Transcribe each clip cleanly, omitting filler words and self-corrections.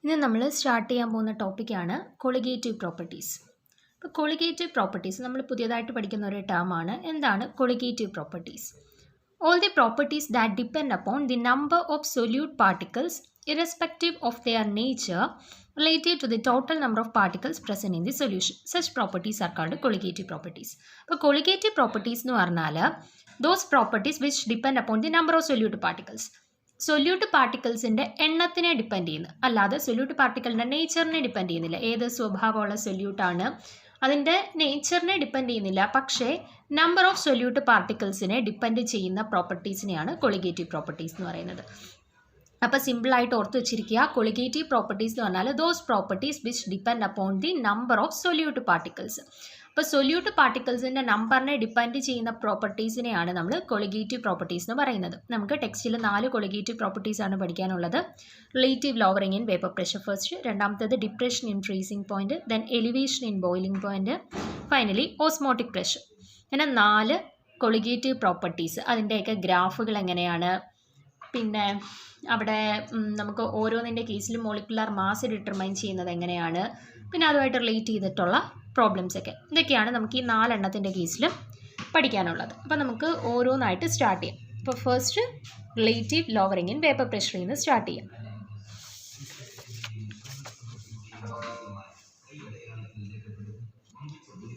ഇന്ന് നമ്മൾ സ്റ്റാർട്ട് ചെയ്യാൻ പോകുന്ന ടോപ്പിക്കാണ് കൊളിഗേറ്റീവ് പ്രോപ്പർട്ടീസ്. ഇപ്പോൾ കൊളിഗേറ്റീവ് പ്രോപ്പർട്ടീസ് നമ്മൾ പുതിയതായിട്ട് പഠിക്കുന്ന ഒരു ടേമാണ്. എന്താണ് colligative properties? All the properties that depend upon the number of solute particles irrespective of their nature relative to the total number of particles present in the solution. Such properties are called colligative properties. അപ്പോൾ colligative properties എന്ന് പറഞ്ഞാൽ those properties which depend upon the number of solute particles. Solute പാർട്ടിക്കിൾസിൻ്റെ എണ്ണത്തിനെ depend ചെയ്യുന്നു, അല്ലാതെ solute പാർട്ടിക്കിളിൻ്റെ നേച്ചറിനെ depend ചെയ്യുന്നില്ല. ഏത് സ്വഭാവമുള്ള സൊല്യൂട്ടാണ് അതിൻ്റെ നേച്ചറിനെ ഡിപ്പെൻഡ് ചെയ്യുന്നില്ല, പക്ഷേ നമ്പർ ഓഫ് സൊല്യൂട്ട് പാർട്ടിക്കിൾസിനെ ഡിപ്പെൻഡ് ചെയ്യുന്ന പ്രോപ്പർട്ടീസിനെയാണ് കൊളിഗേറ്റീവ് പ്രോപ്പർട്ടീസ് എന്ന് പറയുന്നത്. അപ്പോൾ സിമ്പിളായിട്ട് ഓർത്ത് വെച്ചിരിക്കുക, കൊളിഗേറ്റീവ് പ്രോപ്പർട്ടീസ് എന്ന് പറഞ്ഞാൽ those properties which depend upon the number of solute particles. അപ്പോൾ സൊല്യൂട്ട് പാർട്ടിക്കിൾസിൻ്റെ നമ്പറിനെ ഡിപ്പെൻഡ് ചെയ്യുന്ന പ്രോപ്പർട്ടീസിനെയാണ് നമ്മൾ കൊളിഗേറ്റീവ് പ്രോപ്പർട്ടീസ് എന്ന് പറയുന്നത്. നമുക്ക് ടെക്സ്റ്റിൽ 4 കൊളിഗേറ്റീവ് പ്രോപ്പർട്ടീസ് ആണ് പഠിക്കാനുള്ളത്. Relative lowering in vapour pressure first, രണ്ടാമത്തേത് depression in freezing point, then elevation in boiling point, finally osmotic pressure. അങ്ങനെ 4 കൊളിഗേറ്റീവ് പ്രോപ്പർട്ടീസ്. അതിൻ്റെയൊക്കെ ഗ്രാഫുകൾ എങ്ങനെയാണ്, പിന്നെ അവിടെ നമുക്ക് ഓരോന്നിൻ്റെ കേസിലും മോളിക്കുലർ മാസ് ഡിറ്റർമൈൻ ചെയ്യുന്നത് എങ്ങനെയാണ്, പിന്നെ അതുമായിട്ട് റിലേറ്റ് ചെയ്തിട്ടുള്ള പ്രോബ്ലംസൊക്കെ, ഇതൊക്കെയാണ് നമുക്ക് ഈ 4 എണ്ണത്തിൻ്റെ കേസിലും പഠിക്കാനുള്ളത്. അപ്പോൾ നമുക്ക് ഓരോന്നായിട്ട് സ്റ്റാർട്ട് ചെയ്യാം. അപ്പോൾ first relative lowering in vapour പ്രഷറിൽ നിന്ന് സ്റ്റാർട്ട് ചെയ്യാം.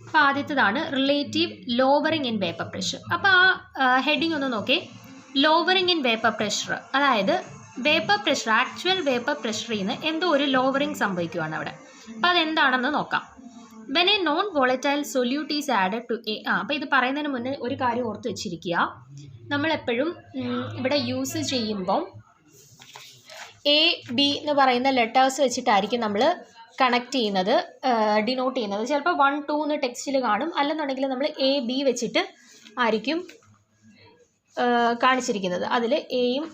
അപ്പോൾ ആദ്യത്തേതാണ് relative lowering in vapour pressure. അപ്പോൾ ആ ഹെഡിങ് ഒന്ന് നോക്കേ. ലോവറിംഗ് ഇൻ വേപ്പർ പ്രഷർ, അതായത് വേപ്പർ പ്രഷർ, ആക്ച്വൽ വേപ്പർ പ്രഷറിൽ നിന്ന് എന്തോ ഒരു ലോവറിംഗ് സംഭവിക്കുകയാണ് അവിടെ. അപ്പോൾ അതെന്താണെന്ന് നോക്കാം. When a non volatile solute is added to a. അപ്പോൾ ഇത് പറയുന്നതിന് മുന്നേ ഒരു കാര്യം ഓർത്ത് വെച്ചിരിക്കുക, നമ്മളെപ്പോഴും ഇവിടെ യൂസ് ചെയ്യുമ്പം എ ബി എന്ന് പറയുന്ന ലെറ്റേഴ്സ് വെച്ചിട്ടായിരിക്കും നമ്മൾ കണക്ട് ചെയ്യുന്നത്, ഡിനോട്ട് ചെയ്യുന്നത്. ചിലപ്പോൾ 1 2 എന്ന് ടെക്സ്റ്റിൽ കാണും, അല്ലെന്നുണ്ടെങ്കിൽ നമ്മൾ എ ബി വെച്ചിട്ട് ആയിരിക്കും കാണിച്ചിരിക്കുന്നത്. അതിൽ എയും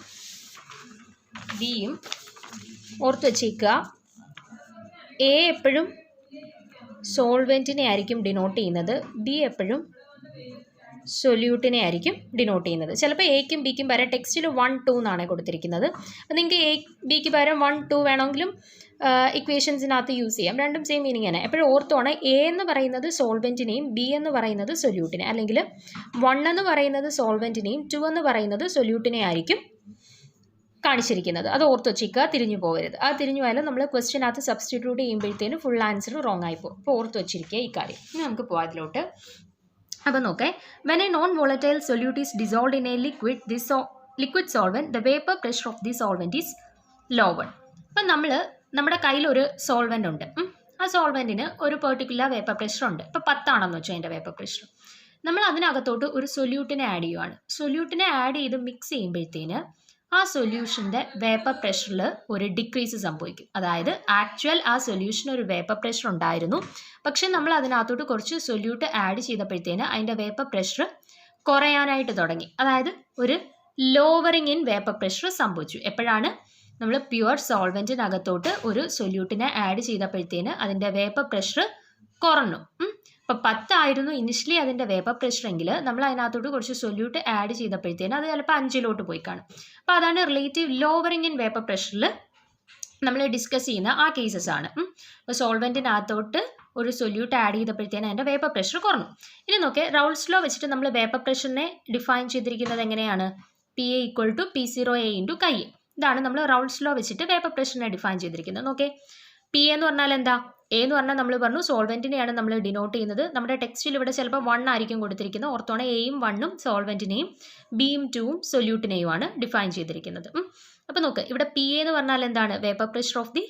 ബിയും ഓർത്ത് വെച്ചേക്കുക. എ എപ്പോഴും സോൾവെൻറ്റിനെ ആയിരിക്കും ഡിനോട്ട് ചെയ്യുന്നത്, ബി എപ്പോഴും സൊല്യൂട്ടിനെ ആയിരിക്കും ഡിനോട്ട് ചെയ്യുന്നത്. ചിലപ്പോൾ എക്കും ബിക്കും പകരം ടെക്സ്റ്റിൽ 1 2 എന്നാണ് കൊടുത്തിരിക്കുന്നത്. അപ്പോൾ നിങ്ങൾക്ക് എ ബിക്ക് പകരം 1 2 വേണമെങ്കിലും ഇക്വേഷൻസിനകത്ത് യൂസ് ചെയ്യാം. രണ്ടും സെയിം മീനിങ് തന്നെ. എപ്പോഴും ഓർത്തോണം, എ എന്ന് പറയുന്നത് സോൾവെൻറ്റിനെയും ബി എന്ന് പറയുന്നത് സൊല്യൂട്ടിനെ, അല്ലെങ്കിൽ 1 എന്ന് പറയുന്നത് സോൾവെൻറ്റിനെയും 2 എന്ന് പറയുന്നത് സൊല്യൂട്ടിനെ ആയിരിക്കും കാണിച്ചിരിക്കുന്നത്. അത് ഓർത്ത് വെച്ചിരിക്കുക, തിരിഞ്ഞു പോകരുത്. അത് തിരിഞ്ഞു പോയാലും നമ്മൾ ക്വസ്റ്റ്യനകത്ത് സബ്സ്റ്റിറ്റ്യൂട്ട് ചെയ്യുമ്പോഴത്തേനും ഫുൾ ആൻസർ റോങ് ആയി പോകും. അപ്പോൾ ഓർത്ത് വെച്ചിരിക്കുക ഈ കാര്യം. ഇനി നമുക്ക് പോകാം അതിലോട്ട്. അപ്പോൾ നോക്കേ, when a non volatile solute is dissolved in A liquid solvent the vapour pressure of the solvent is lower. അപ്പം നമ്മുടെ കയ്യിലൊരു സോൾവെൻ്റ് ഉണ്ട്. ആ സോൾവെൻറ്റിന് ഒരു പെർട്ടിക്കുലർ വേപ്പർ പ്രഷർ ഉണ്ട്. ഇപ്പോൾ 10 ആണെന്ന് വെച്ചാൽ അതിൻ്റെ വേപ്പർ പ്രഷർ. നമ്മൾ അതിനകത്തോട്ട് ഒരു സൊല്യൂട്ടിനെ ആഡ് ചെയ്യുവാണ്. സൊല്യൂട്ടിനെ ആഡ് ചെയ്ത് മിക്സ് ചെയ്യുമ്പോഴത്തേന് ആ സൊല്യൂഷൻ്റെ വേപ്പർ പ്രഷറിൽ ഒരു ഡിക്രീസ് സംഭവിക്കും. അതായത് ആക്ച്വൽ ആ സൊല്യൂഷന് ഒരു വേപ്പർ പ്രഷർ ഉണ്ടായിരുന്നു, പക്ഷെ നമ്മൾ അതിനകത്തോട്ട് കുറച്ച് സൊല്യൂട്ട് ആഡ് ചെയ്തപ്പോഴത്തേന് അതിൻ്റെ വേപ്പർ പ്രഷർ കുറയാനായിട്ട് തുടങ്ങി. അതായത് ഒരു ലോവറിംഗ് ഇൻ വേപ്പർ പ്രഷർ സംഭവിച്ചു. എപ്പോഴാണ് നമ്മൾ പ്യുവർ സോൾവെൻറ്റിനകത്തോട്ട് ഒരു സൊല്യൂട്ടിനെ ആഡ് ചെയ്തപ്പോഴത്തേന് അതിൻ്റെ വേപ്പർ പ്രഷർ കുറഞ്ഞു. ഇപ്പോൾ 10 ആയിരുന്നു ഇനിഷ്യലി അതിൻ്റെ വേപ്പർ പ്രഷർ എങ്കിൽ നമ്മൾ അതിനകത്തോട്ട് കുറച്ച് സൊല്യൂട്ട് ആഡ് ചെയ്തപ്പോഴത്തേന് അത് ചിലപ്പോൾ 5 പോയി കാണും. അപ്പോൾ അതാണ് റിലേറ്റീവ് ലോവറിംഗ് ഇൻ വേപ്പർ പ്രഷറിൽ നമ്മൾ ഡിസ്കസ് ചെയ്യുന്ന ആ കേസസ് ആണ്. ഇപ്പോൾ സോൾവെൻറ്റിനകത്തോട്ട് ഒരു സൊല്യൂട്ട് ആഡ് ചെയ്തപ്പോഴത്തേന് അതിൻ്റെ വേപ്പർ പ്രഷർ കുറഞ്ഞു. ഇനി നോക്കേ, റൗൾസ് ലോ വെച്ചിട്ട് നമ്മൾ വേപ്പർ പ്രഷറിനെ ഡിഫൈൻ ചെയ്തിരിക്കുന്നത് എങ്ങനെയാണ്? PA = P0A × കൈ. ഇതാണ് നമ്മൾ റൗൾസ് ലോ വെച്ചിട്ട് വേപ്പർ പ്രഷറിനെ ഡിഫൈൻ ചെയ്തിരിക്കുന്നത്. നോക്കേ, പി എന്ന് പറഞ്ഞാൽ എന്താ? എ എന്ന് പറഞ്ഞാൽ നമ്മൾ പറഞ്ഞു സോൾവെൻറ്റിനെയാണ് നമ്മൾ ഡിനോട്ട് ചെയ്യുന്നത്. നമ്മുടെ ടെക്സ്റ്റിൽ ഇവിടെ ചിലപ്പോൾ 1 ആയിരിക്കും കൊടുത്തിരിക്കുന്നത്. ഓർത്തോണ എയും 1ഉം സോൾവെൻറ്റിനെയും ബിയും 2ഉം സൊല്യൂട്ടിനെയുമാണ് ഡിഫൈൻ ചെയ്തിരിക്കുന്നത്. അപ്പോൾ നോക്ക്, ഇവിടെ പി എന്ന് പറഞ്ഞാൽ എന്താണ്? Vapour pressure of the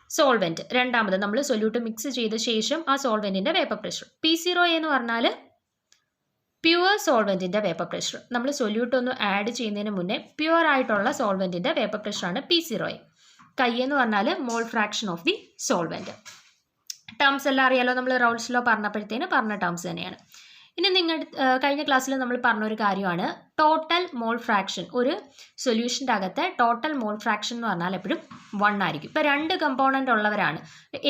solvent. രണ്ടാമത് നമ്മൾ സൊല്യൂട്ട് മിക്സ് ചെയ്ത ശേഷം ആ സോൾവെൻറ്റിൻ്റെ വേപ്പർ പ്രഷർ. P0A എന്ന് പറഞ്ഞാൽ പ്യുവർ സോൾവെൻറ്റിൻ്റെ വേപ്പർ പ്രഷർ. നമ്മൾ സൊല്യൂട്ട് ഒന്നും ആഡ് ചെയ്യുന്നതിന് മുന്നേ പ്യുവർ ആയിട്ടുള്ള സോൾവെൻറ്റിൻ്റെ വേപ്പർ പ്രഷറാണ് P0A. കൈ എന്ന് പറഞ്ഞാൽ മോൾ fraction of the solvent. Terms എല്ലാം അറിയാലോ, നമ്മൾ റൗൾസ് ലോ പറഞ്ഞപ്പോഴത്തേന് പറഞ്ഞ ടേംസ് തന്നെയാണ്. ഇനി കഴിഞ്ഞ ക്ലാസ്സിൽ നമ്മൾ പറഞ്ഞൊരു കാര്യമാണ് ടോട്ടൽ മോൾ ഫ്രാക്ഷൻ. ഒരു സൊല്യൂഷൻ്റെ അകത്തെ ടോട്ടൽ മോൾ ഫ്രാക്ഷൻ എന്ന് പറഞ്ഞാൽ എപ്പോഴും 1 ആയിരിക്കും. ഇപ്പോൾ 2 കമ്പോണൻ്റ് ഉള്ളവരാണ്,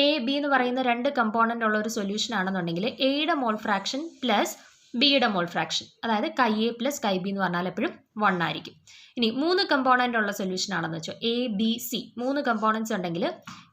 എ ബി എന്ന് പറയുന്ന 2 കമ്പോണൻ്റ് ഉള്ള ഒരു സൊല്യൂഷൻ ആണെന്നുണ്ടെങ്കിൽ എയുടെ മോൾ ഫ്രാക്ഷൻ പ്ലസ് ബിയുടെ മോൾ ഫ്രാക്ഷൻ, അതായത് കൈ എ പ്ലസ് കൈ ബി എന്ന് പറഞ്ഞാൽ എപ്പോഴും 1 ആയിരിക്കും. ഇനി 3 കമ്പോണൻ്റ് ഉള്ള സൊല്യൂഷൻ ആണെന്ന് വെച്ചോ, എ ബി സി 3 കമ്പോണൻസ് ഉണ്ടെങ്കിൽ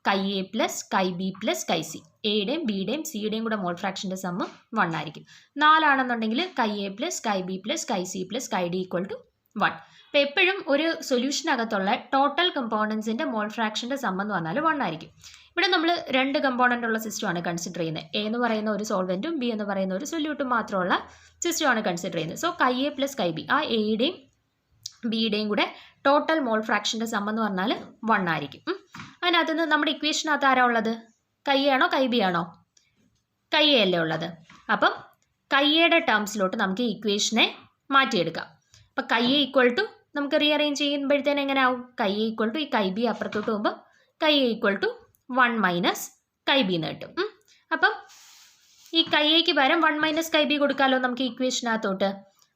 കൈ A plus chi B plus chi C, എയുടെയും ബിയുടെയും സിയുടെയും കൂടെ മോൾ ഫ്രാക്ഷൻ്റെ സമ്മ് 1 ആയിരിക്കും. 4 ആണെന്നുണ്ടെങ്കിൽ chi A plus chi B plus chi C plus chi D equal to 1. അപ്പോൾ എപ്പോഴും ഒരു സൊല്യൂഷനകത്തുള്ള ടോട്ടൽ കമ്പോണൻസിൻ്റെ മോൾ ഫ്രാക്ഷൻ്റെ സമ്മ് എന്ന് പറഞ്ഞാൽ 1 ആയിരിക്കും. ഇവിടെ നമ്മൾ 2 കമ്പോണൻ്റ് ഉള്ള സിസ്റ്റമാണ് കൺസിഡർ ചെയ്യുന്നത്. എ എന്ന് പറയുന്ന ഒരു സോൾവെൻറ്റും ബി എന്ന് പറയുന്ന ഒരു സൊല്യൂട്ടും മാത്രമുള്ള സിസ്റ്റമാണ് കൺസിഡർ ചെയ്യുന്നത്. സോ കൈ എ പ്ലസ് കൈ ബി, ആ എയുടെയും ബിയുടെയും കൂടെ ടോട്ടൽ മോൾ ഫ്രാക്ഷൻ്റെ സമ്മ് എന്ന് പറഞ്ഞാൽ 1 ആയിരിക്കും. അതിനകത്ത് നിന്ന് നമ്മുടെ ഇക്വേഷനകത്ത് ആരാ ഉള്ളത്? കൈ എ ആണോ കൈ ബി ആണോ? കൈ എ അല്ലേ ഉള്ളത്. അപ്പം കൈ എയുടെ ടേംസിലോട്ട് നമുക്ക് ഈ ഇക്വേഷനെ മാറ്റിയെടുക്കാം. അപ്പം കൈ എ ഈക്വൽ ടു നമുക്ക് റീഅറേഞ്ച് ചെയ്യുമ്പോഴത്തേന് എങ്ങനെ ആവും? കൈ എ ഈക്വൽ ടു ഈ കൈ ബി അപ്പുറത്തോട്ട് പോകുമ്പോൾ chi A equal to 1 minus chi B എന്ന് കിട്ടും. അപ്പം ഈ കൈ എക്ക് പകരം 1 മൈനസ് കൈ ബി കൊടുക്കാമല്ലോ നമുക്ക് ഇക്വേഷനകത്തോട്ട്.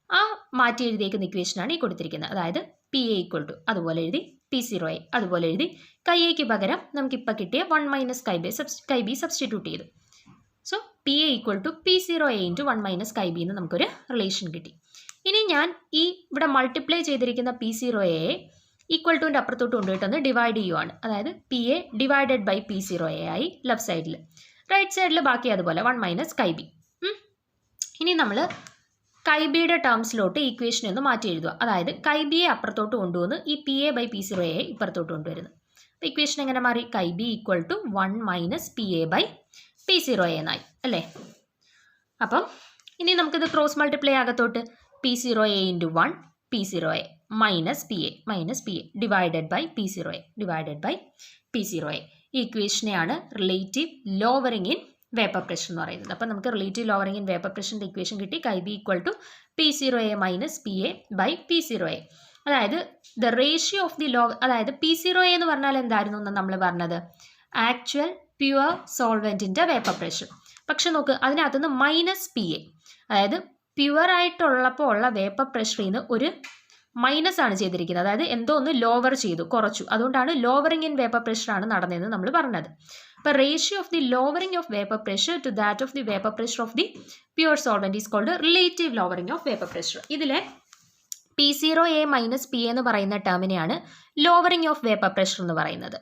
ആ മാറ്റി എഴുതിയേക്കുന്ന ഇക്വേഷനാണ് ഈ കൊടുത്തിരിക്കുന്നത്. അതായത് പി എ ഈക്വൽ ടു അതുപോലെ എഴുതി, P0 അതുപോലെ എഴുതി, കൈ എക്ക് പകരം നമുക്കിപ്പോൾ കിട്ടിയ 1 മൈനസ് കൈ ബി സബ്സ്റ്റിറ്റ്യൂട്ട് ചെയ്തു. So P A equal to P0 into 1 minus chi B എന്ന് നമുക്കൊരു റിലേഷൻ കിട്ടി. ഇനി ഞാൻ ഈ ഇവിടെ മൾട്ടിപ്ലൈ ചെയ്തിരിക്കുന്ന P0 ഈക്വൽ ടുവിൻ്റെ അപ്പുറത്തോട്ട് കൊണ്ടുപോയിട്ടൊന്ന് ഡിവൈഡ് ചെയ്യുവാണ്. അതായത് P A divided by P0 ആയി ലെഫ്റ്റ് സൈഡിൽ, റൈറ്റ് സൈഡിൽ ബാക്കി അതുപോലെ 1 മൈനസ് കൈ ബി. ഇനി നമ്മൾ കൈ ബിയുടെ ടേംസിലോട്ട് ഈക്വേഷനെ ഒന്ന് മാറ്റി എഴുതുക. അതായത് കൈ ബിയെ അപ്പുറത്തോട്ട് കൊണ്ടുവന്ന് ഈ പി എ ബൈ P0 ഇപ്പുറത്തോട്ട് കൊണ്ടുവരുന്നു. അപ്പോൾ ഇക്വേഷൻ എങ്ങനെ മാറി? Chi B equal to 1 minus P A by P0 എന്നായി അല്ലേ. അപ്പം ഇനി നമുക്കിത് ക്രോസ് മൾട്ടിപ്ലൈ ആകത്തോട്ട് P0 into 1 P0 minus P A divided by P0 ഈ ഇക്വേഷനെയാണ് relative lowering in vapour pressure എന്ന് പറയുന്നത്. അപ്പം നമുക്ക് റിലേറ്റീവ് ലോവറിംഗ് ഇൻ വേപ്പർ പ്രഷറിൻ്റെ ഇക്വേഷൻ കിട്ടി. Chi B equal to P0 minus P A by P0. അതായത് ദ റേഷ്യോ ഓഫ് ദി അതായത് P0 എന്ന് പറഞ്ഞാൽ എന്തായിരുന്നു എന്ന് നമ്മൾ പറഞ്ഞത്? ആക്ച്വൽ പ്യുവർ സോൾവെൻറ്റിൻ്റെ വേപ്പർ പ്രഷർ. പക്ഷെ നോക്ക്, അതിനകത്തുനിന്ന് മൈനസ് പി എ, അതായത് പ്യുവർ ആയിട്ടുള്ളപ്പോൾ ഉള്ള വേപ്പർ പ്രഷറിൽ നിന്ന് ഒരു മൈനസ് ആണ് ചെയ്തിരിക്കുന്നത്. അതായത് എന്തോ ഒന്ന് ലോവർ ചെയ്തു, കുറച്ചു. അതുകൊണ്ടാണ് ലോവറിംഗ് ഇൻ വേപ്പർ പ്രഷർ ആണ് നടന്നതെന്ന് നമ്മൾ പറഞ്ഞത്. അപ്പോൾ ratio of the lowering of vapour pressure to that of the vapour pressure of the pure solvent is called relative lowering of vapour pressure. ഇതിലെ P0 മൈനസ് പി എന്ന് പറയുന്ന ടേമിനെയാണ് lowering of vapour pressure എന്ന് പറയുന്നത്.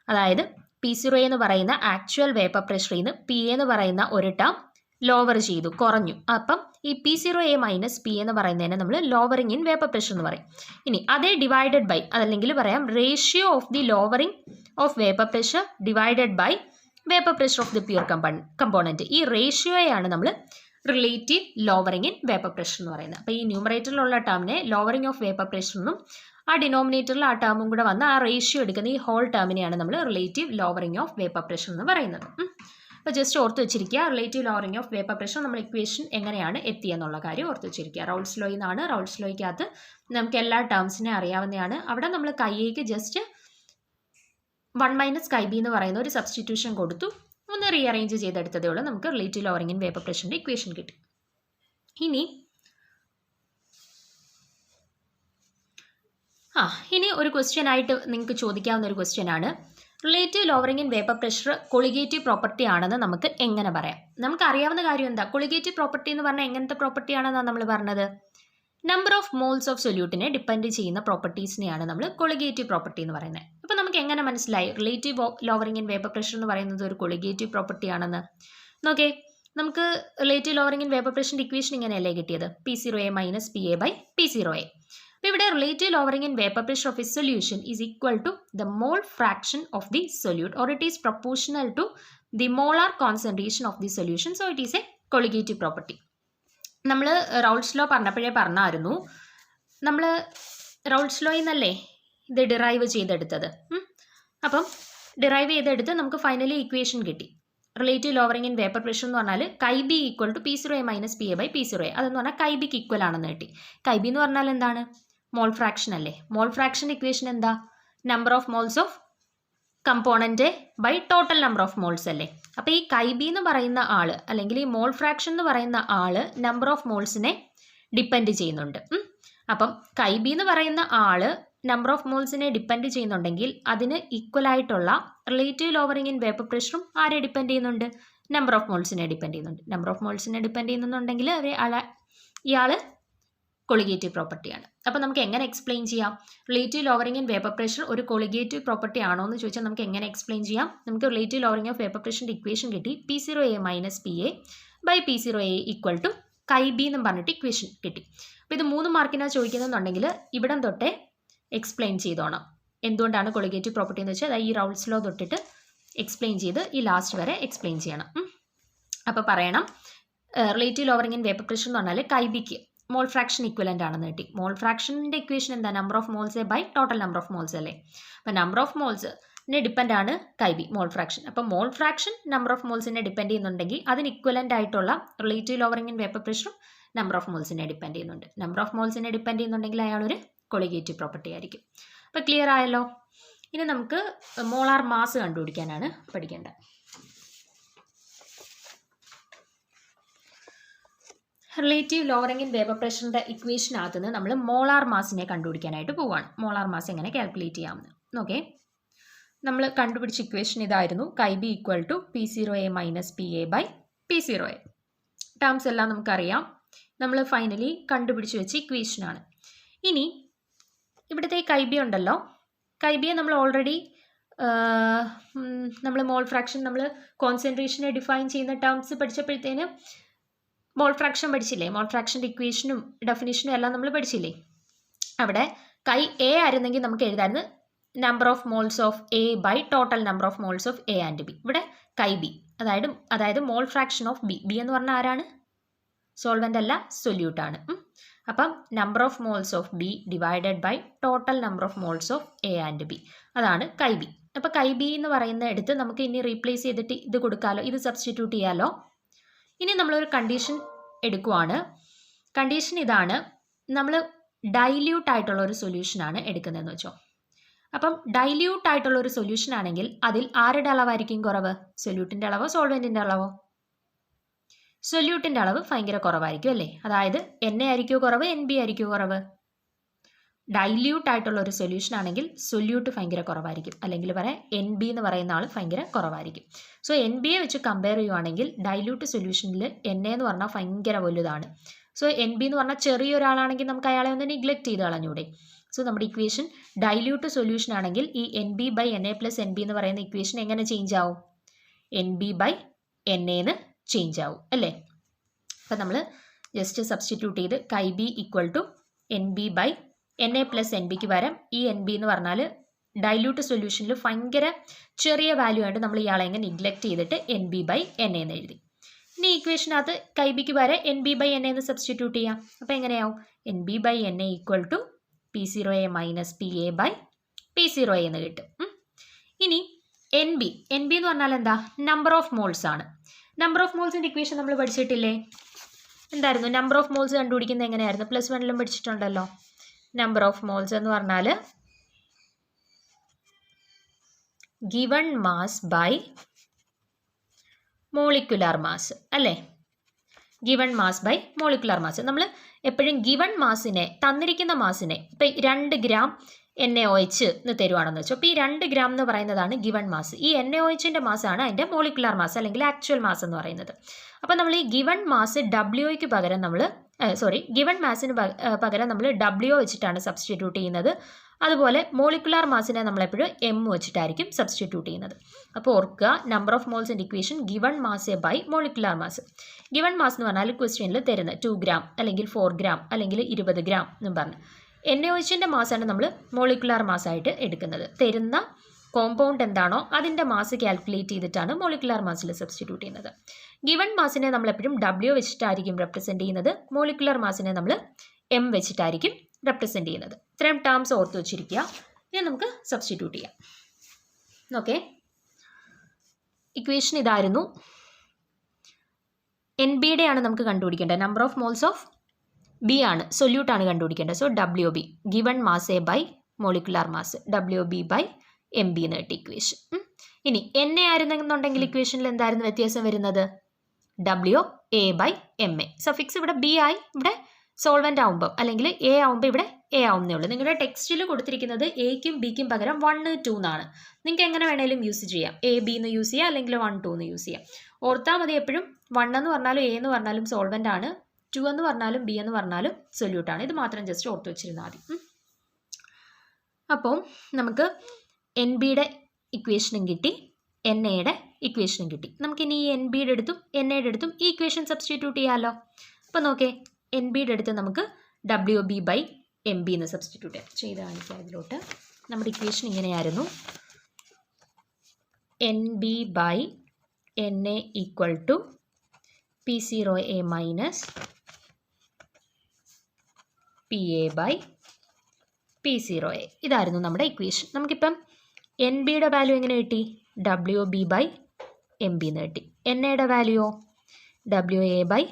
അതായത് P0 എന്ന് പറയുന്ന actual vapour പ്രഷറിൽ നിന്ന് പി എന്ന് പറയുന്ന ഒരു ടേം ലോവർ ചെയ്തു, കുറഞ്ഞു. അപ്പം ഈ P0 മൈനസ് പി എന്ന് പറയുന്നതിനെ നമ്മൾ ലോവറിംഗ് ഇൻ വേപ്പർ പ്രഷർ എന്ന് പറയും. ഇനി അതേ ഡിവൈഡഡ് ബൈ, അതല്ലെങ്കിൽ പറയാം ratio of the lowering of vapour pressure divided by vapour pressure of the pure component. ഈ റേഷ്യോയാണ് നമ്മൾ relative lowering in vapour pressure എന്ന് പറയുന്നത്. അപ്പോൾ ഈ ന്യൂമറേറ്ററിലുള്ള ടേമിനെ ലോവറിംഗ് ഓഫ് വേപ്പർ പ്രഷർ എന്നും ആ ഡിനോമിനേറ്ററിൽ ആ ടേമും കൂടെ വന്ന് ആ റേഷ്യോ എടുക്കുന്ന ഈ ഹോൾ ടേമിനെയാണ് നമ്മൾ relative lowering of vapour pressure എന്ന് പറയുന്നത്. അപ്പോൾ ജസ്റ്റ് ഓർത്ത് വെച്ചിരിക്കുക, relative lowering of vapour pressure നമ്മൾ ഇക്വേഷൻ എങ്ങനെയാണ് എത്തിയെന്നുള്ള കാര്യം ഓർത്ത് വെച്ചിരിക്കുക. റൗൾസ് ലോയിൽ നിന്നാണ്. റൗൾസ് ലോയ്ക്കകത്ത് നമുക്ക് എല്ലാ ടേംസിനെ അറിയാവുന്നതാണ്. അവിടെ നമ്മൾ കൈ എക്ക് ജസ്റ്റ് 1 മൈനസ് കൈ ബി എന്ന് പറയുന്ന ഒരു സബ്സ്റ്റിറ്റ്യൂഷൻ കൊടുത്തു, ഒന്ന് റീഅറേഞ്ച് ചെയ്തെടുത്തതേ ഉള്ളൂ. നമുക്ക് റിലേറ്റീവ് ലോവറിംഗ് ഇൻ വേപ്പർ പ്രഷറിൻ്റെ ഇക്വേഷൻ കിട്ടി. ഇനി ഒരു ക്വസ്റ്റ്യൻ ആയിട്ട് നിങ്ങൾക്ക് ചോദിക്കാവുന്ന ഒരു ക്വസ്റ്റ്യൻ ആണ്, relative lowering in vapour pressure colligative property ആണെന്ന് നമുക്ക് എങ്ങനെ പറയാം? നമുക്ക് അറിയാവുന്ന കാര്യം എന്താ? കൊളിഗേറ്റീവ് പ്രോപ്പർട്ടി എന്ന് പറഞ്ഞാൽ എങ്ങനത്തെ പ്രോപ്പർട്ടി ആണെന്നാണ് നമ്മൾ പറഞ്ഞത്? നമ്പർ ഓഫ് മോൾസ് ഓഫ് സൊല്യൂട്ടിനെ ഡിപ്പെൻഡ് ചെയ്യുന്ന പ്രോപ്പർട്ടീസിനെയാണ് നമ്മൾ കൊളിഗേറ്റീവ് പ്രോപ്പർട്ടി എന്ന് പറയുന്നത്. അപ്പോൾ നമുക്ക് എങ്ങനെ മനസ്സിലായി relative lowering in vapour pressure എന്ന് പറയുന്നത് ഒരു കൊളിഗേറ്റീവ് പ്രോപ്പർട്ടി ആണെന്ന്? നോക്കേ, നമുക്ക് റിലേറ്റീവ് ലോവറിംഗ് ഇൻ വേപ്പർ പ്രഷറിൻ്റെ ഇക്വേഷൻ ഇങ്ങനെയല്ലേ കിട്ടിയത്? P0 minus P A by P0. അപ്പോൾ ഇവിടെ relative lowering in vapour pressure of a solution is equal to the mole fraction of the solute or it is proportional to the molar concentration of the solution. So it is a colligative property. നമ്മൾ Raoult's law പറഞ്ഞപ്പോഴേ പറഞ്ഞായിരുന്നു, നമ്മൾ റൗൾസ് ലോയിൽ നിന്നല്ലേ ഇത് derive ചെയ്തെടുത്തത്. അപ്പം derive ചെയ്തെടുത്ത് നമുക്ക് ഫൈനലി ഇക്വേഷൻ കിട്ടി. Relative lowering in vapour pressure എന്ന് പറഞ്ഞാൽ chi B equal to P0 minus P A by P0. അതെന്ന് പറഞ്ഞാൽ കൈ ബിക്ക് ഈക്വൽ ആണെന്ന് കിട്ടി. കൈ ബി എന്ന് പറഞ്ഞാൽ എന്താണ്? മോൾ ഫ്രാക്ഷൻ അല്ലേ. മോൾ ഫ്രാക്ഷൻ്റെ ഇക്വേഷൻ എന്താ? Number of moles of component by total number of moles അല്ലേ. അപ്പോൾ ഈ കൈ ബി എന്ന് പറയുന്ന ആൾ, അല്ലെങ്കിൽ ഈ മോൾ ഫ്രാക്ഷൻ എന്ന് പറയുന്ന ആൾ നമ്പർ ഓഫ് മോൾസിനെ ഡിപ്പെൻഡ് ചെയ്യുന്നുണ്ട്. അപ്പം കൈ ബി എന്ന് പറയുന്ന ആൾ നമ്പർ ഓഫ് മോൾസിനെ ഡിപ്പെൻഡ് ചെയ്യുന്നുണ്ടെങ്കിൽ അതിന് ഈക്വൽ ആയിട്ടുള്ള റിലേറ്റീവ് ലോവറിംഗ് ഇൻ വേപ്പർ പ്രഷറും ആരെ ഡിപ്പെൻഡ് ചെയ്യുന്നുണ്ട്? നമ്പർ ഓഫ് മോൾസിനെ ഡിപ്പെൻഡ് ചെയ്യുന്നുണ്ട്. നമ്പർ ഓഫ് മോൾസിനെ ഡിപ്പെൻഡ് ചെയ്യുന്നുണ്ടെങ്കിൽ ഇയാൾ കൊളിഗേറ്റീവ് പ്രോപ്പർട്ടിയാണ്. അപ്പോൾ നമുക്ക് എങ്ങനെ എക്സ്പ്ലെയിൻ ചെയ്യാം? Relative lowering in vapour pressure ഒരു കൊളിഗേറ്റീവ് പ്രോപ്പർട്ടി ആണോ എന്ന് ചോദിച്ചാൽ നമുക്ക് എങ്ങനെ എക്സ്പ്ലെയിൻ ചെയ്യാം? നമുക്ക് റിലേറ്റീവ് ലോവറിംഗ് ഓഫ് വേപ്പർ പ്രഷറിൻ്റെ ഇക്വേഷൻ കിട്ടി. P0A - PA by P0A equal to chi B എന്നും പറഞ്ഞിട്ട് ഇക്വേഷൻ കിട്ടി. അപ്പോൾ ഇത് 3 മാർക്കിനാണ് ചോദിക്കുന്നതെന്നുണ്ടെങ്കിൽ ഇവിടം തൊട്ടേ എക്സ്പ്ലെയിൻ ചെയ്തോണം. എന്തുകൊണ്ടാണ് കൊളിഗേറ്റീവ് പ്രോപ്പർട്ടി എന്ന് വെച്ചാൽ ഈ റൗൾസ് ലോ തൊട്ടിട്ട് എക്സ്പ്ലെയിൻ ചെയ്ത് ഈ ലാസ്റ്റ് വരെ എക്സ്പ്ലെയിൻ ചെയ്യണം. അപ്പോൾ പറയണം relative lowering in vapour pressure എന്ന് പറഞ്ഞാൽ കൈബിക്ക് മോൾ ഫ്രാക്ഷൻ ഇക്വലൻ്റ് ആണെന്ന് കിട്ടി. മോൾ ഫ്രാക്ഷൻ്റെ ഇക്വേഷൻ എന്താ? Number of moles by total number of moles അല്ലേ? അപ്പോൾ നമ്പർ ഓഫ് മോൾസിനെ ഡിപ്പെൻഡ് ആണ് കൈബി മോൾ ഫ്രാക്ഷൻ. അപ്പോൾ മോൾ ഫ്രാക്ഷൻ നമ്പർ ഓഫ് മോൾസിനെ ഡിപ്പെൻഡ് ചെയ്യുന്നുണ്ടെങ്കിൽ അതിന് ഇക്വലൻ്റ് ആയിട്ടുള്ള റിലേറ്റീവ് ലോവറിംഗ് ഇൻ വേപ്പർ പ്രഷറും നമ്പർ ഓഫ് മോൾസിനെ ഡിപ്പെൻഡ് ചെയ്യുന്നുണ്ട്. നമ്പർ ഓഫ് മോൾസിനെ ഡിപ്പെൻഡ് ചെയ്യുന്നുണ്ടെങ്കിൽ അയാളൊരു കൊളിഗേറ്റീവ് പ്രോപ്പർട്ടി ആയിരിക്കും. അപ്പോൾ ക്ലിയർ ആയല്ലോ. ഇനി നമുക്ക് മോളാർ മാസ് കണ്ടുപിടിക്കാനാണ് പഠിക്കേണ്ടത്. റിലേറ്റീവ് ലോവറിംഗ് ഇൻ വേപ്പർ പ്രഷറിൻ്റെ ഇക്വേഷനകത്ത് നിന്ന് നമ്മൾ മോളാർ മാസിനെ കണ്ടുപിടിക്കാനായിട്ട് പോവുകയാണ്. മോളാർ മാസ് എങ്ങനെ കാൽക്കുലേറ്റ് ചെയ്യാമെന്ന് ഓക്കെ. നമ്മൾ കണ്ടുപിടിച്ച ഇക്വേഷൻ ഇതായിരുന്നു. Chi B equal to P0A - PA by P0A. Terms എല്ലാം നമുക്കറിയാം. നമ്മൾ ഫൈനലി കണ്ടുപിടിച്ച് വെച്ച ഇക്വേഷനാണ്. ഇനി ഇവിടുത്തെ കൈബി ഉണ്ടല്ലോ, കൈബിയെ നമ്മൾ ഓൾറെഡി നമ്മൾ മോൾ ഫ്രാക്ഷൻ നമ്മൾ കോൺസെൻട്രേഷനെ ഡിഫൈൻ ചെയ്യുന്ന ടേംസ് പഠിച്ചപ്പോഴത്തേന് മോൾ ഫ്രാക്ഷൻ പഠിച്ചില്ലേ? മോൾ ഫ്രാക്ഷൻ്റെ ഇക്വേഷനും ഡെഫിനിഷനും എല്ലാം നമ്മൾ പഠിച്ചില്ലേ? അവിടെ കൈ എ ആയിരുന്നെങ്കിൽ നമുക്ക് എഴുതായിരുന്നു number of moles of A by total number of moles of A and B. ഇവിടെ കൈ ബി അതായത് mole fraction of B. B എന്ന് പറഞ്ഞാൽ ആരാണ്? സോൾവെൻ്റ് അല്ല, സൊല്യൂട്ടാണ്. അപ്പം number of moles of B divided by total number of moles of A and B, അതാണ് chi B. അപ്പോൾ കൈ ബി എന്ന് പറയുന്ന എടുത്ത് നമുക്ക് ഇനി റീപ്ലേസ് ചെയ്തിട്ട് ഇത് കൊടുക്കാമല്ലോ, ഇത് സബ്സ്റ്റിറ്റ്യൂട്ട് ചെയ്യാമല്ലോ. ഇനി നമ്മളൊരു കണ്ടീഷൻ എടുക്കുവാണ്. കണ്ടീഷൻ ഇതാണ്, നമ്മൾ ഡൈല്യൂട്ട് ആയിട്ടുള്ള ഒരു സൊല്യൂഷനാണ് എടുക്കുന്നതെന്ന് വെച്ചോ. അപ്പം ഡൈല്യൂട്ട് ആയിട്ടുള്ള ഒരു സൊല്യൂഷൻ ആണെങ്കിൽ അതിൽ ആരുടെ അളവായിരിക്കും കുറവ്? സൊല്യൂട്ടിൻ്റെ അളവോ സോൾവെൻറ്റിൻ്റെ അളവോ? സൊല്യൂട്ടിൻ്റെ അളവ് ഭയങ്കര കുറവായിരിക്കും അല്ലേ? അതായത് NA ആയിരിക്കുമോ കുറവ്, NB ആയിരിക്കുമോ കുറവ്? ഡൈല്യൂട്ട് ആയിട്ടുള്ള ഒരു സൊല്യൂഷൻ ആണെങ്കിൽ സൊല്യൂട്ട് ഭയങ്കര കുറവായിരിക്കും, അല്ലെങ്കിൽ പറയാം NB എന്ന് പറയുന്ന ആൾ ഭയങ്കര കുറവായിരിക്കും. സോ NBയെ വെച്ച് കമ്പയർ ചെയ്യുവാണെങ്കിൽ ഡൈല്യൂട്ട് സൊല്യൂഷനിൽ NA എന്ന് പറഞ്ഞാൽ ഭയങ്കര വലുതാണ്. സോ NB എന്ന് പറഞ്ഞാൽ ചെറിയൊരാളാണെങ്കിൽ നമുക്ക് അയാളെ ഒന്ന് നെഗ്ലക്ട് ചെയ്ത് കളഞ്ഞൂടെ? സോ നമ്മുടെ ഇക്വേഷൻ ഡൈല്യൂട്ട് സൊല്യൂഷൻ ആണെങ്കിൽ ഈ NB by NA plus NB എന്ന് പറയുന്ന ഇക്വേഷൻ എങ്ങനെ ചേഞ്ച് ആവും? NB ബൈ NA എന്ന് ചേഞ്ച് ആവും അല്ലേ? അപ്പം നമ്മൾ ജസ്റ്റ് സബ്സ്റ്റിറ്റ്യൂട്ട് ചെയ്ത് chi B equal to NB by NA plus NBക്ക് പകരം ഈ NB എന്ന് പറഞ്ഞാൽ ഡൈല്യൂട്ട് സൊല്യൂഷനിൽ ഭയങ്കര ചെറിയ വാല്യൂ ആയിട്ട് നമ്മൾ ഇയാളെ എങ്ങനെ നെഗ്ലക്ട് ചെയ്തിട്ട് NB ബൈ NA എന്ന് എഴുതി. ഇനി ഇക്വേഷനകത്ത് കൈ ബിക്ക് പകരം NB ബൈ NA എന്ന് സബ്സ്റ്റിറ്റ്യൂട്ട് ചെയ്യാം. അപ്പോൾ എങ്ങനെയാവും? NB by NA equal to P0A minus PA by P0A എന്ന് കിട്ടും. ഇനി NB എന്ന് പറഞ്ഞാൽ എന്താ? നമ്പർ ഓഫ് മോൾസ് ആണ്. നമ്പർ ഓഫ് മോൾസിൻ്റെ ഇക്വേഷൻ നമ്മൾ പഠിച്ചിട്ടില്ലേ? എന്തായിരുന്നു? നമ്പർ ഓഫ് മോൾസ് കണ്ടുപിടിക്കുന്നത് എങ്ങനെയായിരുന്നു? +1 പഠിച്ചിട്ടുണ്ടല്ലോ. നമ്പർ ഓഫ് മോൾസ് എന്ന് പറഞ്ഞാൽ given mass by molecular mass അല്ലേ? Given mass by molecular mass. നമ്മൾ എപ്പോഴും ഗിവൺ മാസിനെ, തന്നിരിക്കുന്ന മാസിനെ, ഇപ്പം 2 ഗ്രാം NaOH എന്ന് തരുവാണെന്ന് വെച്ചോ. അപ്പോൾ ഈ 2 ഗ്രാം എന്ന് പറയുന്നതാണ് ഗിവൺ മാസ്. ഈ NaOHൻ്റെ മാസാണ് അതിൻ്റെ മോളിക്കുലാർ മാസ് അല്ലെങ്കിൽ ആക്ച്വൽ മാസ് എന്ന് പറയുന്നത്. അപ്പോൾ നമ്മൾ ഈ ഗിവൺ മാസ് WOയ്ക്ക് പകരം നമ്മൾ ഗിവൺ മാസിന് പകരം നമ്മൾ W വെച്ചിട്ടാണ് സബ്സ്റ്റിറ്റ്യൂട്ട് ചെയ്യുന്നത്. അതുപോലെ മോളിക്കുലാർ മാസിനെ നമ്മളെപ്പോഴും M വെച്ചിട്ടായിരിക്കും സബ്സ്റ്റിറ്റ്യൂട്ട് ചെയ്യുന്നത്. അപ്പോൾ ഓർക്കുക, നമ്പർ ഓഫ് മോൾസിൻ്റെ equation given mass by molecular mass. Given mass എന്ന് പറഞ്ഞാൽ ക്വസ്റ്റ്യനിൽ തരുന്ന 2 ഗ്രാം അല്ലെങ്കിൽ 4 ഗ്രാം അല്ലെങ്കിൽ 20 ഗ്രാം എന്നും പറഞ്ഞു. NaOHൻ്റെ മാസാണ് നമ്മൾ മോളിക്കുലാർ മാസായിട്ട് എടുക്കുന്നത്. തരുന്ന കോമ്പൗണ്ട് എന്താണോ അതിൻ്റെ മാസ് കാൽക്കുലേറ്റ് ചെയ്തിട്ടാണ് മോളിക്കുലാർ മാസിൽ സബ്സ്റ്റിറ്റ്യൂട്ട് ചെയ്യുന്നത്. ഗിവൺ മാസിനെ നമ്മളെപ്പോഴും W വെച്ചിട്ടായിരിക്കും റെപ്രസെൻറ്റ് ചെയ്യുന്നത്. മോളിക്കുലാർ മാസിനെ നമ്മൾ M വെച്ചിട്ടായിരിക്കും റെപ്രസെൻറ്റ് ചെയ്യുന്നത്. ഇത്രയും ടേംസ് ഓർത്ത് വെച്ചിരിക്കുക. ഇനി നമുക്ക് സബ്സ്റ്റിറ്റ്യൂട്ട് ചെയ്യാം. ഓക്കെ, ഇക്വേഷൻ ഇതായിരുന്നു. NBയുടെ ആണ് നമുക്ക് കണ്ടുപിടിക്കേണ്ടത്. Number of moles of B ആണ്, സൊല്യൂട്ടാണ് കണ്ടുപിടിക്കേണ്ടത്. So WB given mass A by molecular mass, WB by MB എന്ന് കിട്ടി ഇക്വേഷൻ. ഇനി NA ആയിരുന്നെന്നുണ്ടെങ്കിൽ ഇക്വേഷനിൽ എന്തായിരുന്നു വ്യത്യാസം വരുന്നത്? WA by MA. സഫിക്സ് ഇവിടെ B ആയി, ഇവിടെ സോൾവെൻ്റ് ആവുമ്പം അല്ലെങ്കിൽ A ആവുമ്പോൾ ഇവിടെ എ ആവുന്നേ ഉള്ളൂ. നിങ്ങളുടെ ടെക്സ്റ്റിൽ കൊടുത്തിരിക്കുന്നത് എയ്ക്കും ബിക്കും പകരം 1, 2 എന്നാണ്. നിങ്ങൾക്ക് എങ്ങനെ വേണേലും യൂസ് ചെയ്യാം. എ ബി എന്ന് യൂസ് ചെയ്യാം, അല്ലെങ്കിൽ 1, 2 എന്ന് യൂസ് ചെയ്യാം. ഓർത്താൽ മതി എപ്പോഴും 1 എന്ന് പറഞ്ഞാലും എ എന്ന് പറഞ്ഞാലും സോൾവെൻ്റ് ആണ്, 2 എന്ന് പറഞ്ഞാലും ബി എന്ന് പറഞ്ഞാലും സൊല്യൂട്ടാണ്. ഇത് മാത്രം ജസ്റ്റ് ഓർത്ത് വെച്ചിരുന്നാൽ മതി. അപ്പോൾ നമുക്ക് എൻ ബിയുടെ ഇക്വേഷനും കിട്ടി, എൻ എയുടെ ഇക്വേഷനും കിട്ടി. നമുക്കിനി ഈ എൻ ബിയുടെ അടുത്തും എൻ എയുടെ അടുത്തും ഈ ഇക്വേഷൻ സബ്സ്റ്റിറ്റ്യൂട്ട് ചെയ്യാമല്ലോ. അപ്പോൾ നോക്കേ, എൻ ബിയുടെ അടുത്ത് നമുക്ക് W B by M B എന്ന് സബ്സ്റ്റിറ്റ്യൂട്ട് ചെയ്ത് കാണിക്കാം. ഇതിലോട്ട് നമ്മുടെ ഇക്വേഷൻ ഇങ്ങനെയായിരുന്നു: N B by N A equal to P 0 A minus P A by P 0 A. ഇതായിരുന്നു നമ്മുടെ ഇക്വേഷൻ. നമുക്കിപ്പം എൻ ബിയുടെ വാല്യൂ എങ്ങനെ കിട്ടി? W B by M B എന്ന് കിട്ടി. എൻ എയുടെ വാല്യൂയോ W A by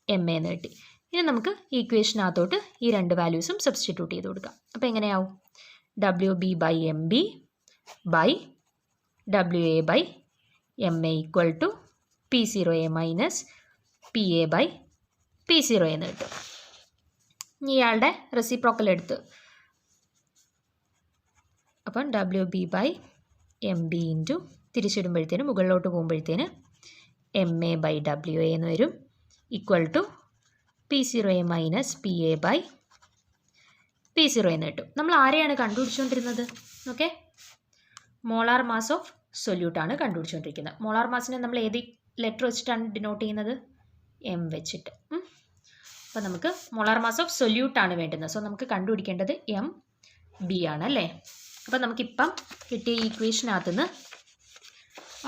M A എന്ന് കിട്ടി. ഇനി നമുക്ക് ഈ ഇക്വേഷനകത്തോട്ട് ഈ രണ്ട് വാല്യൂസും സബ്സ്റ്റിറ്റ്യൂട്ട് ചെയ്ത് കൊടുക്കാം. അപ്പോൾ എങ്ങനെയാവും? W B by M B by W A by M A equal to P 0 A minus P A by P 0 എന്ന് കിട്ടും. ഇനി ഇയാളുടെ റെസിപ്രോക്കൽ എടുത്ത് അപ്പം W B by M B into തിരിച്ചിടുമ്പോഴത്തേന് മുകളിലോട്ട് പോകുമ്പോഴത്തേന് M A by W A എന്ന് വരും, equal to P 0 A minus P A by P 0 എന്ന് കിട്ടും. നമ്മൾ ആരെയാണ് കണ്ടുപിടിച്ചുകൊണ്ടിരുന്നത്? Okay, molar mass of സൊല്യൂട്ടാണ് കണ്ടുപിടിച്ചുകൊണ്ടിരിക്കുന്നത്. Molar മാസിനെ നമ്മൾ ഏത് ലെറ്റർ വെച്ചിട്ടാണ് ഡിനോട്ട് ചെയ്യുന്നത്? എം വെച്ചിട്ട്. അപ്പോൾ നമുക്ക് മോളാർ മാസ് ഓഫ് സൊല്യൂട്ടാണ് വേണ്ടുന്നത്. സോ നമുക്ക് കണ്ടുപിടിക്കേണ്ടത് എം ബി ആണ് അല്ലേ. അപ്പോൾ നമുക്കിപ്പം കിട്ടിയ ഈ ഇക്വേഷനകത്തുനിന്ന്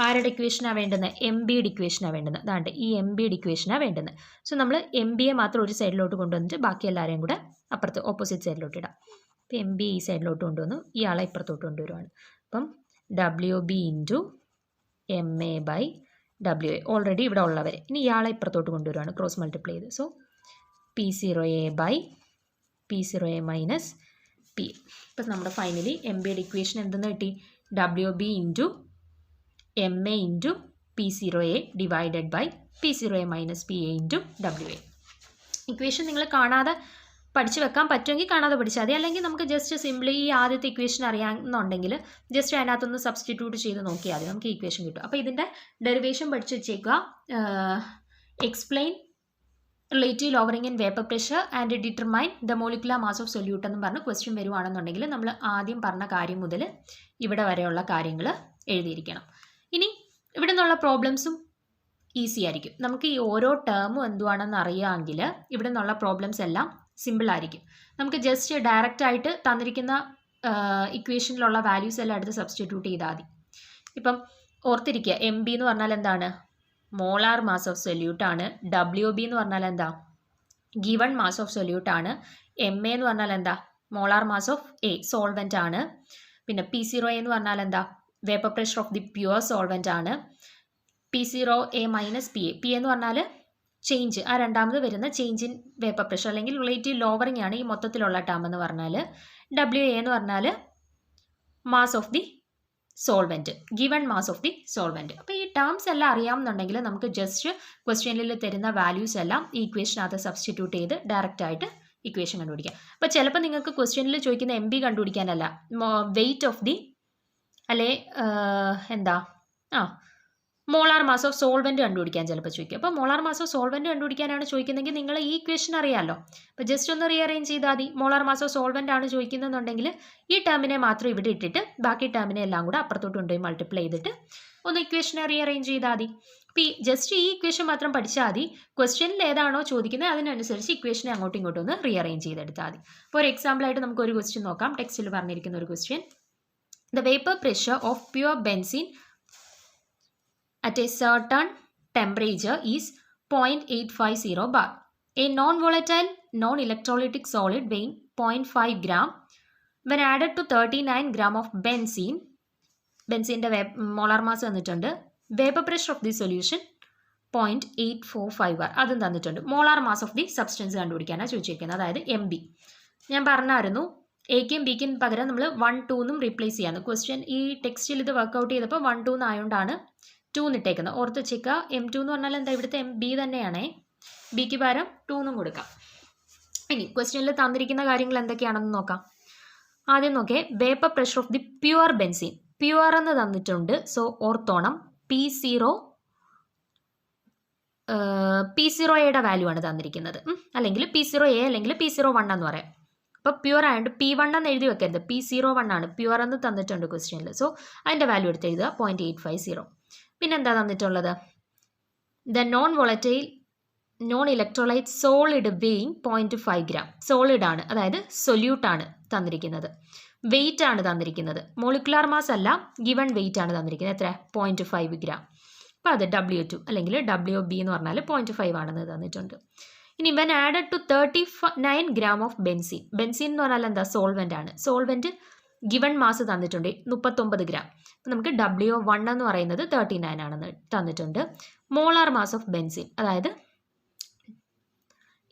ആരുടെ ഇക്വേഷനാണ് വേണ്ടുന്നത്? എം ബിയുടെ ഇക്വേഷനാണ് വേണ്ടുന്നത്. അതാണ്ട് ഈ എം ബിയുടെ ഇക്വേഷനാണ് വേണ്ടുന്നത്. സോ നമ്മൾ എം ബിയെ മാത്രം ഒരു സൈഡിലോട്ട് കൊണ്ടുവന്നിട്ട് ബാക്കി എല്ലാവരെയും കൂടെ അപ്പുറത്ത് ഓപ്പോസിറ്റ് സൈഡിലോട്ട് ഇടാം. അപ്പോൾ എം ബി ഈ സൈഡിലോട്ട് കൊണ്ടുവന്നു, ഇയാളെ ഇപ്പുറത്തോട്ട് കൊണ്ടുവരുവാണ്. അപ്പം W B into M A by W A already ഇവിടെ ഉള്ളവരെ, ഇനി ഇയാളെ ഇപ്പുറത്തോട്ട് കൊണ്ടുവരുവാണ് ക്രോസ് മൾട്ടിപ്ലൈ ചെയ്ത്. So P 0 A by P 0 A minus P. ഇപ്പം നമ്മുടെ ഫൈനലി എം ബിയുടെ ഇക്വേഷൻ എന്തെന്ന് കിട്ടി? W B into M A into P 0 A divided by P 0 A minus P A into W A. Equation നിങ്ങൾ കാണാതെ പഠിച്ചു വെക്കാൻ പറ്റുമെങ്കിൽ കാണാതെ പഠിച്ചാൽ മതി. അല്ലെങ്കിൽ നമുക്ക് ജസ്റ്റ് സിംപ്ലി ഈ ആദ്യത്തെ ഇക്വേഷൻ അറിയാമെന്നുണ്ടെങ്കിൽ ജസ്റ്റ് അതിനകത്തൊന്ന് സബ്സ്റ്റിറ്റ്യൂട്ട് ചെയ്ത് നോക്കിയാൽ മതി, നമുക്ക് ഇക്വേഷൻ കിട്ടും. അപ്പോൾ ഇതിൻ്റെ ഡെറിവേഷൻ പഠിച്ച് വെച്ചേക്കുക. Explain relative lowering in vapour pressure and determine the molecular mass of solute എന്ന് പറഞ്ഞ് ക്വസ്റ്റ്യൻ വരുവാണെന്നുണ്ടെങ്കിൽ നമ്മൾ ആദ്യം പറഞ്ഞ കാര്യം മുതൽ ഇവിടെ വരെയുള്ള കാര്യങ്ങൾ എഴുതിയിരിക്കണം. ഇനി ഇവിടെ നിന്നുള്ള പ്രോബ്ലംസും ഈസി ആയിരിക്കും. നമുക്ക് ഈ ഓരോ ടേമും എന്തുവാണെന്ന് അറിയാമെങ്കിൽ ഇവിടെ നിന്നുള്ള പ്രോബ്ലംസ് എല്ലാം സിമ്പിൾ ആയിരിക്കും. നമുക്ക് ജസ്റ്റ് ഡയറക്റ്റ് ആയിട്ട് തന്നിരിക്കുന്ന ഇക്വേഷനിലുള്ള വാല്യൂസ് എല്ലാം എടുത്ത് സബ്സ്റ്റിറ്റ്യൂട്ട് ചെയ്താൽ മതി. ഇപ്പം ഓർത്തിരിക്കുക, എം ബി എന്ന് പറഞ്ഞാൽ എന്താണ്? മോളാർ മാസ് ഓഫ് സൊല്യൂട്ടാണ്. ഡബ്ല്യു ബി എന്ന് പറഞ്ഞാൽ എന്താ? ഗിവൺ മാസ് ഓഫ് സൊല്യൂട്ടാണ്. എം എ എന്ന് പറഞ്ഞാൽ എന്താ? Molar mass of A solvent ആണ്. പിന്നെ പി 0 എ എന്ന് പറഞ്ഞാൽ എന്താ? Vapour pressure of the pure solvent ആണ്. P 0 A minus P A, P എന്ന് പറഞ്ഞാൽ ചേഞ്ച്, ആ രണ്ടാമത് വരുന്ന ചേഞ്ച് ഇൻ വേപ്പർ പ്രഷർ അല്ലെങ്കിൽ റിലേറ്റീവ് ലോവറിംഗ് ആണ് ഈ മൊത്തത്തിലുള്ള ടേം എന്ന് പറഞ്ഞാൽ. ഡബ്ല്യു എ എന്ന് പറഞ്ഞാൽ mass of the solvent, given mass of the solvent. അപ്പോൾ ഈ ടേംസ് എല്ലാം അറിയാമെന്നുണ്ടെങ്കിൽ നമുക്ക് ജസ്റ്റ് ക്വസ്റ്റ്യനിൽ തരുന്ന വാല്യൂസ് എല്ലാം ഈ ഇക്വേഷനകത്ത് സബ്സ്റ്റിറ്റ്യൂട്ട് ചെയ്ത് ഡയറക്റ്റ് ആയിട്ട് ഇക്വേഷൻ കണ്ടുപിടിക്കാം. അപ്പോൾ ചിലപ്പോൾ നിങ്ങൾക്ക് ക്വസ്റ്റ്യനിൽ ചോദിക്കുന്ന എം ബി കണ്ടുപിടിക്കാനല്ല, വെയിറ്റ് ഓഫ് ദി അല്ലെ എന്താ മോളാർ മാസ് ഓഫ് സോൾവെൻറ്റ് കണ്ടുപിടിക്കാൻ ചിലപ്പോൾ ചോദിക്കും. അപ്പോൾ മോളാർ മാസ് ഓഫ് സോൾവെൻറ്റ് കണ്ടുപിടിക്കാനാണ് ചോദിക്കുന്നതെങ്കിൽ നിങ്ങൾ ഈ ഇക്വേഷൻ അറിയാമല്ലോ. അപ്പോൾ ജസ്റ്റ് ഒന്ന് റീഅറേഞ്ച് ചെയ്താൽ മതി. മോളാർ മാസ് ഓഫ് സോൾവെൻ്റ് ആണ് ചോദിക്കുന്നതെന്നുണ്ടെങ്കിൽ ഈ ടേമിനെ മാത്രം ഇവിടെ ഇട്ടിട്ട് ബാക്കി ടേമിനെ എല്ലാം കൂടെ അപ്പുറത്തോട്ട് കൊണ്ടുപോയി മൾട്ടിപ്ലൈ ചെയ്തിട്ട് ഒന്ന് ഇക്വേഷനെ റീഅറേഞ്ച് ചെയ്താൽ മതി. അപ്പോൾ ജസ്റ്റ് ഈ ഇക്വേഷൻ മാത്രം പഠിച്ചാൽ മതി. ക്വസ്റ്റ്യനിൽ ഏതാണോ ചോദിക്കുന്നത് അതിനനുസരിച്ച് ഇക്വേഷനെ അങ്ങോട്ടും ഇങ്ങോട്ടും ഒന്ന് റീഅറേഞ്ച് ചെയ്തെടുത്താൽ മതി. അപ്പോൾ ഒരു എക്സാമ്പിളായിട്ട് നമുക്ക് ഒരു ക്വസ്റ്റ്യൻ നോക്കാം. ടെക്സ്റ്റിൽ പറഞ്ഞിരിക്കുന്ന ഒരു question: the vapour pressure of pure benzene at a certain temperature is 0.850 bar. A non-volatile, non-electrolytic solid weighing 0.5 gram when added to 39 gram of benzene, ബെൻസീൻ്റെ മോളാർ മാസ് തന്നിട്ടുണ്ട്. Vapour pressure of the solution 0.845 bar, അതും തന്നിട്ടുണ്ട്. Molar mass of the substance കണ്ടുപിടിക്കാനാണ് ചോദിച്ചിരിക്കുന്നത്, അതായത് M B. ഞാൻ പറഞ്ഞായിരുന്നു എക്കും ബിക്കും പകരം നമ്മൾ 1, 2 എന്നും റീപ്ലേസ് ചെയ്യാന്ന്. ക്വസ്റ്റ്യൻ ഈ ടെക്സ്റ്റിൽ ഇത് വർക്കൗട്ട് ചെയ്തപ്പോൾ 1, 2 എന്നായതുകൊണ്ടാണ് 2 ഇട്ടേക്കുന്നത്. ഓർത്ത് വെച്ചേക്കുക, M2 എന്ന് പറഞ്ഞാൽ എന്താ? ഇവിടുത്തെ എം ബി തന്നെയാണേ. ബിക്ക് പകരം 2 എന്നും കൊടുക്കാം. ഇനി ക്വസ്റ്റ്യനിൽ തന്നിരിക്കുന്ന കാര്യങ്ങൾ എന്തൊക്കെയാണെന്ന് നോക്കാം. ആദ്യം നോക്കേ, vapour pressure of the pure benzene. Pure എന്ന് തന്നിട്ടുണ്ട്. സോ ഓർത്തോണം, P0യുടെ വാല്യൂ ആണ് തന്നിരിക്കുന്നത്, അല്ലെങ്കിൽ P0A അല്ലെങ്കിൽ P01 എന്ന് പറയാം. അപ്പോൾ പ്യുവർ ആയതുകൊണ്ട് P1 എന്ന് എഴുതി വെക്കരുത്, P01 ആണ്. പ്യുവർ എന്ന് തന്നിട്ടുണ്ട് ക്വസ്റ്റ്യനിൽ. സോ അതിൻ്റെ വാല്യൂ എടുത്ത് എഴുതുക 0.850. പിന്നെ എന്താ തന്നിട്ടുള്ളത്? The non volatile non electrolyte solid weighing 0.5 gram. Solid ആണ്, അതായത് സൊല്യൂട്ട് ആണ് തന്നിരിക്കുന്നത്. വെയിറ്റ് ആണ് തന്നിരിക്കുന്നത്, മോളിക്കുലാർ മാസ് അല്ല, ഗിവൺ വെയിറ്റ് ആണ് തന്നിരിക്കുന്നത്. എത്ര? 0.5 ഗ്രാം. അപ്പോൾ അത് W2 അല്ലെങ്കിൽ WB എന്ന് പറഞ്ഞാൽ 0.5 ആണെന്ന് തന്നിട്ടുണ്ട്. ഇനി when added to 39 gram of benzene. Benzene എന്ന് പറഞ്ഞാൽ എന്താ? സോൾവെൻ്റ് ആണ്. സോൾവെൻറ്റ് ഗിവൺ മാസ് തന്നിട്ടുണ്ട് 39 ഗ്രാം. അപ്പോൾ നമുക്ക് W1 എന്ന് പറയുന്നത് 39 ആണെന്ന് തന്നിട്ടുണ്ട്. മോളാർ മാസ് ഓഫ് ബെൻസീൻ, അതായത്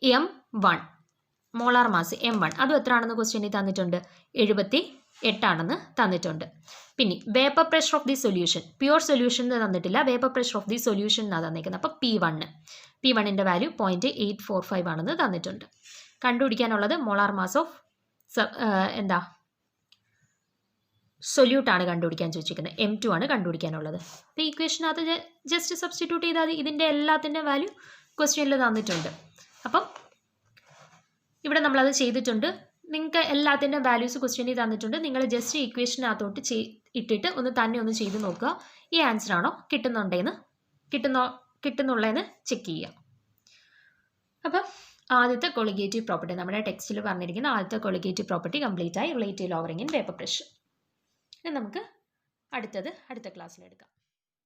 M1, മോളാർ മാസ് M1, അതും എത്ര ആണെന്ന് ക്വസ്റ്റ്യനിൽ തന്നിട്ടുണ്ട്? 78 ആണെന്ന് തന്നിട്ടുണ്ട്. പിന്നെ vapour pressure of the solution. Pure solution തന്നിട്ടില്ല, vapour pressure of the solution എന്നാണ് തന്നിരിക്കുന്നത്. അപ്പോൾ P1ൻ്റെ വാല്യൂ 0.845 ആണെന്ന് തന്നിട്ടുണ്ട്. കണ്ടുപിടിക്കാനുള്ളത് മോളാർ മാസ് ഓഫ് സൊല്യൂട്ടാണ് കണ്ടുപിടിക്കാൻ ചോദിച്ചിരിക്കുന്നത്. M2 ആണ് കണ്ടുപിടിക്കാനുള്ളത്. അപ്പോൾ ഈ ഇക്വേഷനകത്ത് ജസ്റ്റ് സബ്സ്റ്റിറ്റ്യൂട്ട് ചെയ്താൽ ഇതിൻ്റെ എല്ലാത്തിൻ്റെ വാല്യൂ ക്വസ്റ്റ്യനിൽ തന്നിട്ടുണ്ട്. അപ്പം ഇവിടെ നമ്മളത് ചെയ്തിട്ടുണ്ട്. നിങ്ങൾക്ക് എല്ലാത്തിൻ്റെ വാല്യൂസ് ക്വസ്റ്റ്യനിൽ തന്നിട്ടുണ്ട്. നിങ്ങൾ ജസ്റ്റ് ഇക്വേഷനകത്തോട്ട് ഇട്ടിട്ട് ഒന്ന് ചെയ്ത് നോക്കുക, ഈ ആൻസർ ആണോ കിട്ടുന്നുള്ളതെന്ന് ചെക്ക് ചെയ്യുക. അപ്പം ആദ്യത്തെ കൊളിഗേറ്റീവ് പ്രോപ്പർട്ടി, നമ്മുടെ ടെക്സ്റ്റിൽ പറഞ്ഞിരിക്കുന്ന ആദ്യത്തെ കൊളിഗേറ്റീവ് പ്രോപ്പർട്ടി കംപ്ലീറ്റ് ആയി. Relative lowering in vapour pressure. നമുക്ക് അടുത്ത ക്ലാസ്സിലെടുക്കാം.